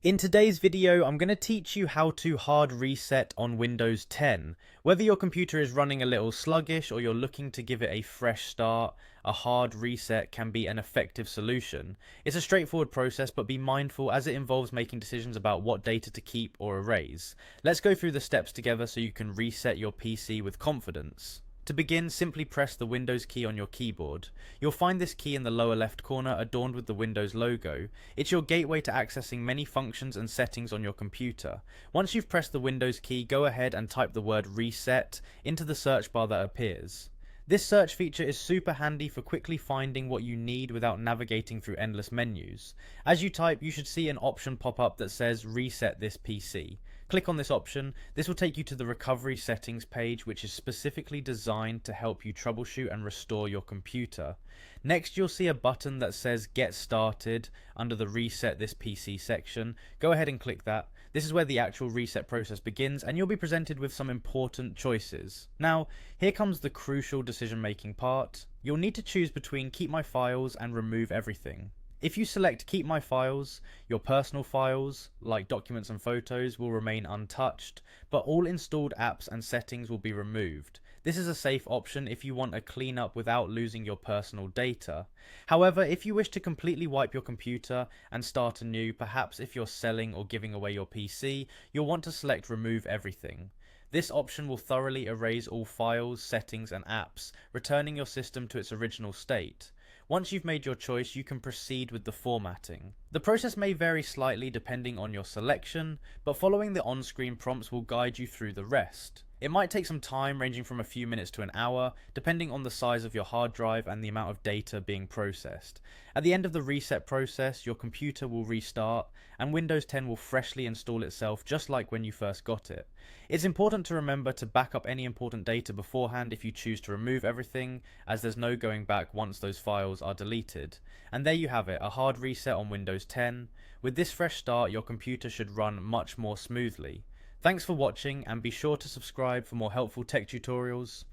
In today's video, I'm going to teach you how to hard reset on Windows 10. Whether your computer is running a little sluggish or you're looking to give it a fresh start, a hard reset can be an effective solution. It's a straightforward process, but be mindful as it involves making decisions about what data to keep or erase. Let's go through the steps together so you can reset your PC with confidence. To begin, simply press the Windows key on your keyboard. You'll find this key in the lower left corner adorned with the Windows logo. It's your gateway to accessing many functions and settings on your computer. Once you've pressed the Windows key, go ahead and type the word reset into the search bar that appears. This search feature is super handy for quickly finding what you need without navigating through endless menus. As you type, you should see an option pop up that says reset this PC. Click on this option. This will take you to the recovery settings page, which is specifically designed to help you troubleshoot and restore your computer. Next, you'll see a button that says get started under the reset this PC section. Go ahead and click that. This is where the actual reset process begins, and you'll be presented with some important choices. Now, here comes the crucial decision making part. You'll need to choose between keep my files and remove everything. If you select keep my files, your personal files, like documents and photos, will remain untouched, but all installed apps and settings will be removed. This is a safe option if you want a cleanup without losing your personal data. However, if you wish to completely wipe your computer and start anew, perhaps if you're selling or giving away your PC, you'll want to select remove everything. This option will thoroughly erase all files, settings and apps, returning your system to its original state. Once you've made your choice, you can proceed with the formatting. The process may vary slightly depending on your selection, but following the on-screen prompts will guide you through the rest. It might take some time, ranging from a few minutes to an hour, depending on the size of your hard drive and the amount of data being processed. At the end of the reset process, your computer will restart, and Windows 10 will freshly install itself just like when you first got it. It's important to remember to back up any important data beforehand if you choose to remove everything, as there's no going back once those files are deleted. And there you have it, a hard reset on Windows 10. With this fresh start, your computer should run much more smoothly. Thanks for watching, and be sure to subscribe for more helpful tech tutorials.